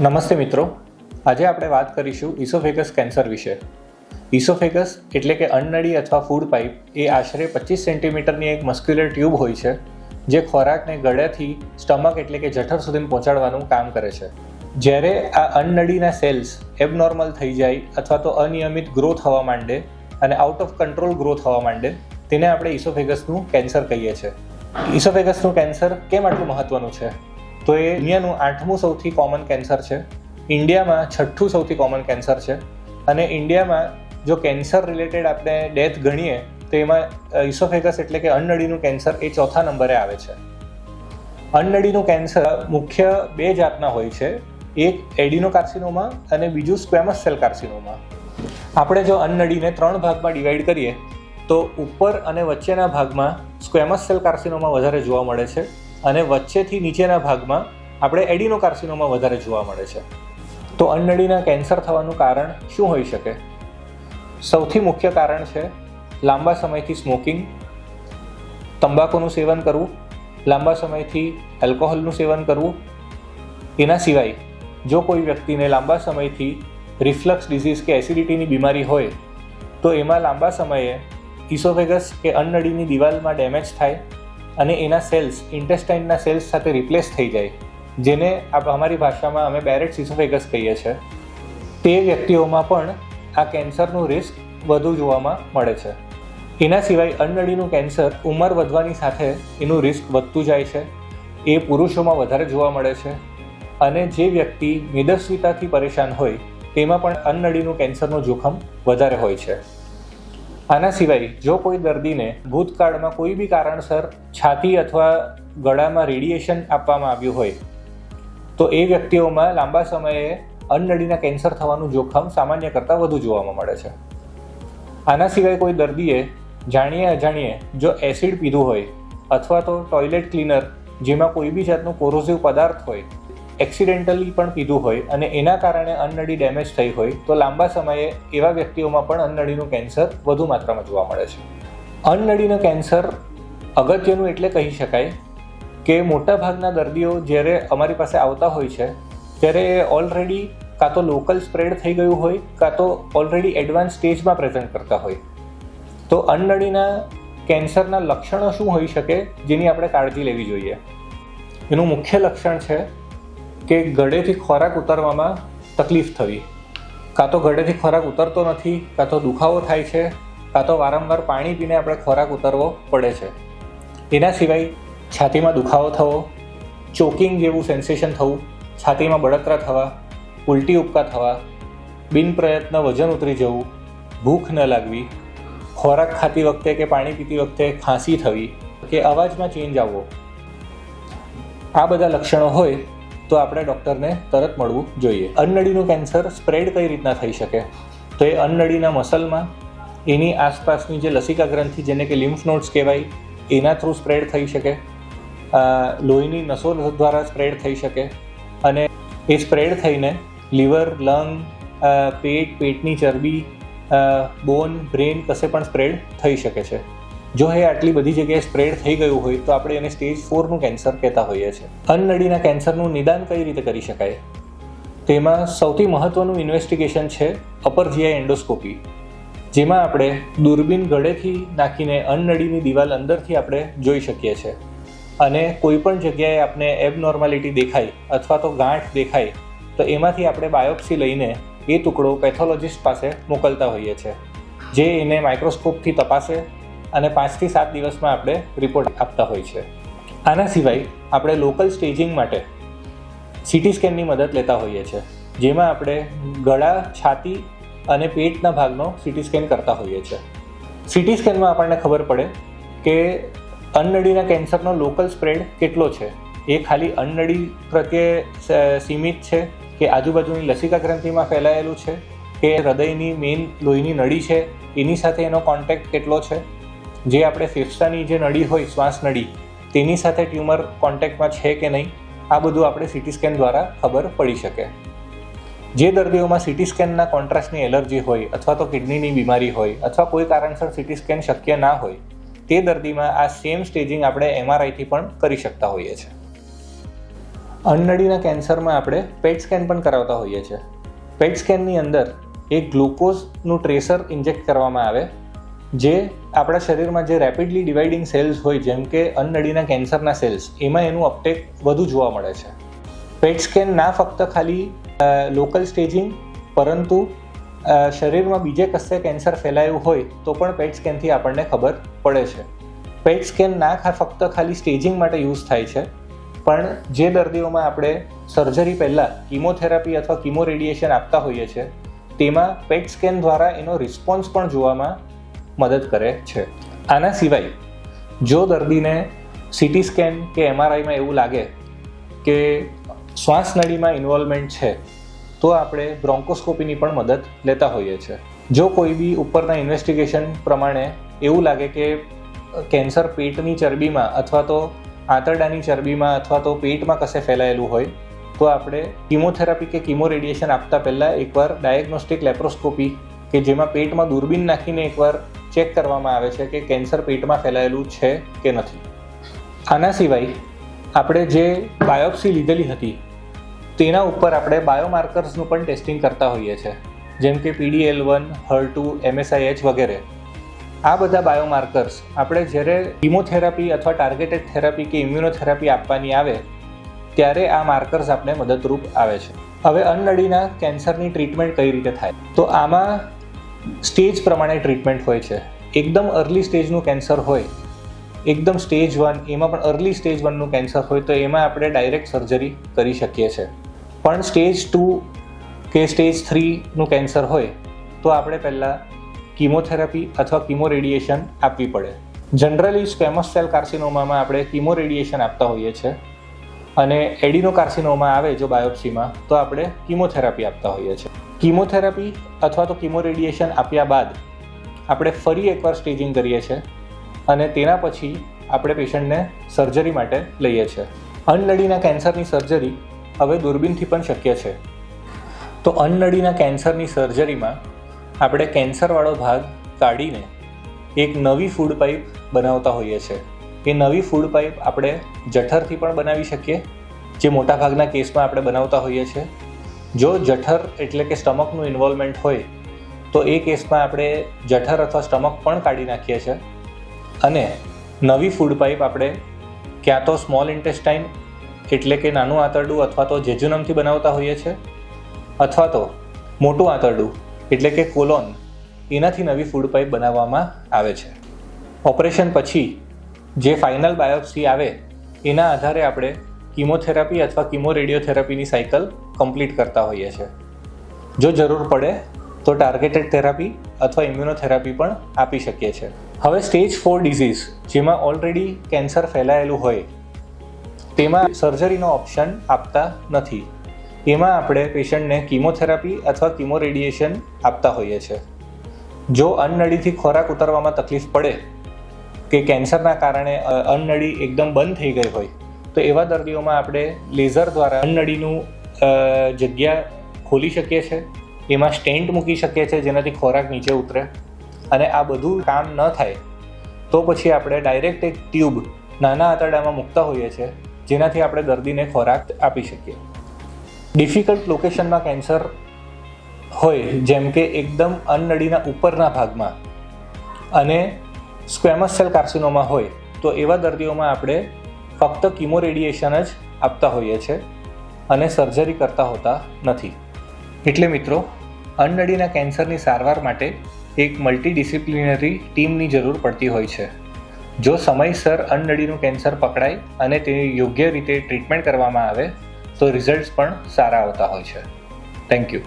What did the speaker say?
નમસ્તે મિત્રો, આજે આપણે વાત કરીશું ઇસોફેગસ કેન્સર વિશે. ઇસોફેગસ એટલે કે અન્નળી અથવા ફૂડ પાઇપ એ આશરે 25 સેન્ટીમીટરની એક મસ્ક્યુલર ટ્યુબ હોય છે જે ખોરાકને ગળાથી સ્ટમક એટલે કે જઠર સુધી પહોંચાડવાનું કામ કરે છે. જ્યારે આ અન્નળીના સેલ્સ એબનોર્મલ થઈ જાય અથવા તો અનિયમિત ગ્રો થવા માંડે અને આઉટ ઓફ કંટ્રોલ ગ્રો થવા માંડે તેને આપણે ઇસોફેગસનું કેન્સર કહીએ છીએ. ઇસોફેગસનું કેન્સર કેમ આટલું મહત્વનું છે? તો એ દુનિયાનું 8મું સૌથી કોમન કેન્સર છે, ઇન્ડિયામાં 6થું સૌથી કોમન કેન્સર છે અને ઇન્ડિયામાં જો કેન્સર રિલેટેડ આપણે ડેથ ગણીએ તો એમાં ઇસોફેગસ એટલે કે અન્નળીનું કેન્સર એ 4થા નંબરે આવે છે. અન્નળીનું કેન્સર મુખ્ય 2 જાતના હોય છે, એક એડિનોકાર્સિનોમા અને બીજું સ્ક્વેમસ સેલ કાર્સિનોમા. આપણે જો અન્નળીને 3 ભાગમાં ડિવાઈડ કરીએ તો ઉપર અને વચ્ચેના ભાગમાં સ્ક્વેમસ સેલ કાર્સિનોમા વધારે જોવા મળે છે અને વચ્ચેથી નીચેના ભાગમાં આપણે એડિનોકાર્સિનોમા વધારે જોવા મળે છે. તો અન્નળીના કેન્સર થવાનું કારણ શું હોઈ શકે? સૌથી મુખ્ય કારણ છે લાંબા સમયથી સ્મોકિંગ, તંબાકુનું સેવન કરવું, લાંબા સમયથી આલ્કોહોલનું સેવન કરવું. એના સિવાય જો કોઈ વ્યક્તિને લાંબા સમયથી રિફ્લક્સ ડિઝીઝ કે એસિડિટીની બીમારી હોય તો એમાં લાંબા સમયે ઇસોફેગસ કે અન્નળીની દિવાલમાં ડેમેજ થાય અને એના સેલ્સ ઇન્ટેસ્ટાઇનના સેલ્સ સાથે રિપ્લેસ થઈ જાય, જેને અમારી ભાષામાં અમે બેરેટ્સ ઇસોફેગસ કહીએ છીએ. તે વ્યક્તિઓમાં પણ આ કેન્સરનું રિસ્ક વધુ જોવામાં મળે છે. એના સિવાય અન્નળીનું કેન્સર ઉંમર વધવાની સાથે એનું રિસ્ક વધતું જાય છે. એ પુરુષોમાં વધારે જોવા મળે છે અને જે વ્યક્તિ મેદસ્વીતાથી પરેશાન હોય તેમાં પણ અન્નળીનું કેન્સરનું જોખમ વધારે હોય છે. આના સિવાય જો કોઈ દર્દીને ભૂતકાળમાં કોઈ બી કારણસર છાતી અથવા ગળામાં રેડિયેશન આપવામાં આવ્યું હોય તો એ વ્યક્તિઓમાં લાંબા સમયે અન્નળીના કેન્સર થવાનું જોખમ સામાન્ય કરતાં વધુ જોવામાં મળે છે. આના સિવાય કોઈ દર્દીએ જાણીએ અજાણીએ જો એસિડ પીધું હોય અથવા તો ટોયલેટ ક્લીનર જેમાં કોઈ બી જાતનું કોરોઝિવ પદાર્થ હોય એક્સિડેન્ટલી પણ પીધું હોય અને એના કારણે અન્નળી ડેમેજ થઈ હોય તો લાંબા સમયે એવા વ્યક્તિઓમાં પણ અન્નળીનું કેન્સર વધુ માત્રામાં જોવા મળે છે. અન્નળીનું કેન્સર અગત્યનું એટલે કહી શકાય કે મોટાભાગના દર્દીઓ જ્યારે અમારી પાસે આવતા હોય છે ત્યારે ઓલરેડી કાં તો લોકલ સ્પ્રેડ થઈ ગયું હોય કાં તો ઓલરેડી એડવાન્સ સ્ટેજમાં પ્રેઝન્ટ કરતા હોય. તો અન્નળીના કેન્સરના લક્ષણો શું હોઈ શકે જેની આપણે કાળજી લેવી જોઈએ? એનું મુખ્ય લક્ષણ છે કે ગળેથી ખોરાક ઉતારવામાં તકલીફ થવી, કાં તો ગળેથી ખોરાક ઉતરતો નથી, કાં તો દુખાવો થાય છે, કાં તો વારંવાર પાણી પીને આપણે ખોરાક ઉતારવો પડે છે. એના સિવાય છાતીમાં દુખાવો થવો, ચોકિંગ જેવું સેન્સેશન થવું, છાતીમાં બળતરા થવા, ઉલટી ઉપકા થવા, બિન પ્રયત્ન વજન ઉતરી જવું, ભૂખ ન લાગવી, ખોરાક ખાતી વખતે કે પાણી પીતી વખતે ખાંસી થવી કે અવાજમાં ચેન્જ આવવો. આ બધા લક્ષણો હોય તો આપણે ડૉક્ટરને તરત મળવું જોઈએ. અન્નળીનું કેન્સર સ્પ્રેડ કઈ રીતના થઈ શકે? તો એ અન્નળીના મસલમાં એની આસપાસની જે લસિકા ગ્રંથિ જેને કે લિમ્ફ નોડ્સ કહેવાય એના થ્રુ સ્પ્રેડ થઈ શકે, લોહીની નસો દ્વારા સ્પ્રેડ થઈ શકે અને એ સ્પ્રેડ થઈને લીવર, લંગ, પેટની ચરબી, બોન, બ્રેન કશે પણ સ્પ્રેડ થઈ શકે છે. જો એ આટલી બધી જગ્યાએ સ્પ્રેડ થઈ ગયું હોય તો આપણે એને સ્ટેજ 4નું કેન્સર કહેતા હોઈએ છીએ. અન્નળીના કેન્સરનું નિદાન કઈ રીતે કરી શકાય? તેમાં સૌથી મહત્ત્વનું ઇન્વેસ્ટિગેશન છે અપર જીઆઈ એન્ડોસ્કોપી, જેમાં આપણે દૂરબીન ગળેથી નાખીને અન્નળીની દિવાલ અંદરથી આપણે જોઈ શકીએ છીએ અને કોઈ પણ જગ્યાએ આપણે એબનોર્માલિટી દેખાય અથવા તો ગાંઠ દેખાય તો એમાંથી આપણે બાયોપ્સી લઈને એ ટુકડો પેથોલોજિસ્ટ પાસે મોકલતા હોઈએ છીએ, જે એને માઇક્રોસ્કોપથી તપાસે અને 5 થી 7 દિવસમાં આપણે રિપોર્ટ આપતા હોય છે. આના સિવાય આપણે લોકલ સ્ટેજિંગ માટે સીટી સ્કેનની મદદ લેતા હોઈએ છીએ, જેમાં આપણે ગળા, છાતી અને પેટના ભાગનો સીટી સ્કેન કરતા હોઈએ છીએ. સીટી સ્કેનમાં આપણને ખબર પડે કે અન્નળીના કેન્સરનો લોકલ સ્પ્રેડ કેટલો છે. એ ખાલી અન્નળી પ્રત્યે સીમિત છે કે આજુબાજુની લસિકા ગ્રંથિમાં ફેલાયેલું છે કે હૃદયની મેઇન લોહીની નળી છે એની સાથે એનો કોન્ટેક્ટ કેટલો છે, જે આપણે ફેફસાની જે નળી હોય શ્વાસ નળી તેની સાથે ટ્યુમર કોન્ટેક્ટમાં છે કે નહીં, આ બધું આપણે સીટી સ્કેન દ્વારા ખબર પડી શકે. જે દર્દીઓમાં સીટી સ્કેનના કોન્ટ્રાસ્ટની એલર્જી હોય અથવા તો કિડનીની બીમારી હોય અથવા કોઈ કારણસર સીટી સ્કેન શક્ય ના હોય તે દર્દીમાં આ સેમ સ્ટેજિંગ આપણે MRIથી પણ કરી શકતા હોઈએ છીએ. અન્નનળીના કેન્સરમાં આપણે પેટ સ્કેન પણ કરાવતા હોઈએ છીએ. પેટ સ્કેનની અંદર એક ગ્લુકોઝનું ટ્રેસર ઇન્જેક્ટ કરવામાં આવે, જે આપણા શરીરમાં જે રેપિડલી ડિવાઇડિંગ સેલ્સ હોય, જેમ કે અન્નનળીના કેન્સરના સેલ્સ, એમાં એનું અપટેક વધુ જોવા મળે છે. પેટ સ્કેન ના ફક્ત ખાલી લોકલ સ્ટેજિંગ, પરંતુ શરીરમાં બીજે કશે કેન્સર ફેલાયું હોય તો પણ પેટ સ્કેનથી આપણને ખબર પડે છે. પેટ સ્કેન ના ફક્ત ખાલી સ્ટેજિંગ માટે યુઝ થાય છે, પણ જે દર્દીઓમાં આપણે સર્જરી પહેલાં કીમોથેરાપી અથવા કીમો રેડિયેશન આપતા હોઈએ છીએ, તેમાં પેટ સ્કેન દ્વારા એનો રિસ્પોન્સ પણ જોવામાં મદદ કરે છે. આના સિવાય જો દર્દીને સીટી સ્કેન કે MRIમાં એવું લાગે કે શ્વાસનળીમાં ઇન્વોલ્વમેન્ટ છે, તો આપણે બ્રોન્કોસ્કોપીની પણ મદદ લેતા હોઈએ છીએ. જો કોઈ બી ઉપરના ઇન્વેસ્ટિગેશન પ્રમાણે એવું લાગે કે કેન્સર પેટની ચરબીમાં અથવા તો આંતરડાની ચરબીમાં અથવા તો પેટમાં કશે ફેલાયેલું હોય, તો આપણે કીમોથેરાપી કે કીમો રેડિયેશન આપતા પહેલાં એકવાર ડાયગ્નોસ્ટિક લેપ્રોસ્કોપી, કે જેમાં પેટમાં દૂરબીન નાખીને એકવાર ચેક કરવામાં આવે છે કે કેન્સર પેટમાં ફેલાયેલું છે કે નથી. આના સિવાય આપણે જે બાયોપ્સી લીધેલી હતી તેના ઉપર આપણે બાયોમાર્કર્સનું પણ ટેસ્ટિંગ કરતા હોઈએ છીએ, જેમ કે PDL1, HER2, MSIH વગેરે. આ બધા બાયોમાર્કર્સ આપણે જ્યારે કીમોથેરાપી અથવા ટાર્ગેટેડ થેરાપી કે ઇમ્યુનોથેરાપી આપવાની આવે ત્યારે આ માર્કર્સ આપણે મદદરૂપ આવે છે. હવે અન્નનળીના કેન્સરની ટ્રીટમેન્ટ કઈ રીતે થાય? તો આમાં સ્ટેજ પ્રમાણે ટ્રીટમેન્ટ હોય છે. એકદમ અર્લી સ્ટેજનું કેન્સર હોય, એકદમ સ્ટેજ 1, એમાં પણ અર્લી સ્ટેજ 1નું કેન્સર હોય, તો એમાં આપણે ડાયરેક્ટ સર્જરી કરી શકીએ છીએ. પણ સ્ટેજ 2 કે સ્ટેજ 3નું કેન્સર હોય તો આપણે પહેલાં કીમોથેરાપી અથવા કીમો રેડિયેશન આપવી પડે. જનરલી સ્ક્વેમસ સેલ કાર્સિનોમામાં આપણે કીમો રેડિયેશન આપતા હોઈએ છીએ, અને એડિનોકાર્સિનોમા આવે જો બાયોપ્સીમાં, તો આપણે કીમોથેરાપી આપતા હોઈએ છીએ. કીમોથેરાપી અથવા તો કીમો રેડિયેશન આપ્યા બાદ આપણે ફરી એકવાર સ્ટેજિંગ કરીએ છીએ, અને તેના પછી આપણે પેશન્ટને સર્જરી માટે લઈએ છીએ. અન્નનળીના કેન્સરની સર્જરી હવે દૂરબીનથી પણ શક્ય છે. તો અન્નનળીના કેન્સરની સર્જરીમાં આપણે કેન્સરવાળો ભાગ કાઢીને એક નવી ફૂડ પાઇપ બનાવતા હોઈએ છીએ. એ નવી ફૂડ પાઇપ આપણે જઠરથી પણ બનાવી શકીએ, જે મોટાભાગના કેસમાં આપણે બનાવતા હોઈએ છીએ. જો જઠર એટલે કે સ્ટમકનું ઇન્વોલ્વમેન્ટ હોય તો એ કેસમાં આપણે જઠર અથવા સ્ટમક પણ કાઢી નાખીએ છીએ, અને નવી ફૂડ પાઇપ આપણે ક્યાં તો સ્મોલ ઇન્ટેસ્ટાઇન એટલે કે નાનું આંતરડું અથવા તો જેજુનમથી બનાવતા હોઈએ છીએ, અથવા તો મોટું આંતરડું એટલે કે કોલોન, એનાથી નવી ફૂડ પાઇપ બનાવવામાં આવે છે. ઓપરેશન પછી જે ફાઇનલ બાયોપ્સી આવે એના આધારે આપણે કીમોથેરાપી અથવા કીમો રેડિયોથેરાપીની સાયકલ કમ્પ્લીટ કરતા હોઈએ છીએ. જો જરૂર પડે તો ટાર્ગેટેડ થેરાપી અથવા ઇમ્યુનોથેરાપી પણ આપી શકીએ છીએ. હવે સ્ટેજ 4 ડિઝીઝ, જેમાં ઓલરેડી કેન્સર ફેલાયેલું હોય, તેમાં સર્જરીનો ઓપ્શન આપતા નથી. એમાં આપણે પેશન્ટને કીમોથેરાપી અથવા કીમો રેડિયેશન આપતા હોઈએ છીએ. જો અન્નનળીથી ખોરાક ઉતારવામાં તકલીફ પડે કે કેન્સરના કારણે અન્નનળી એકદમ બંધ થઈ ગઈ હોય, તો એવા દર્દીઓમાં આપણે લેઝર દ્વારા અન્નનળીનું જગ્યા ખોલી શકીએ છીએ, એમાં સ્ટેન્ટ મૂકી શકીએ છીએ જેનાથી ખોરાક નીચે ઉતરે. અને આ બધું કામ ન થાય તો પછી આપણે ડાયરેક્ટ એક ટ્યુબ નાના આંતરડામાં મૂકતા હોઈએ છીએ, જેનાથી આપણે દર્દીને ખોરાક આપી શકીએ. ડિફિકલ્ટ લોકેશનમાં કેન્સર હોય, જેમ કે એકદમ અન્નનળીના ઉપરના ભાગમાં, અને સ્ક્વેમસ સેલ કાર્સિનોમા હોય, તો એવા દર્દીઓમાં આપણે ફક્ત કીમો રેડિયેશન જ આપતા હોઈએ છીએ અને સર્જરી કરતા હોતા નથી. એટલે મિત્રો, અન્નનળીના કેન્સરની સારવાર માટે એક મલ્ટીડિસિપ્લિનરી ટીમની જરૂર પડતી હોય છે. જો સમયસર અન્નનળીનું કેન્સર પકડાય અને તેની યોગ્ય રીતે ટ્રીટમેન્ટ કરવામાં આવે તો રિઝલ્ટ્સ પણ સારા આવતા હોય છે. Thank you.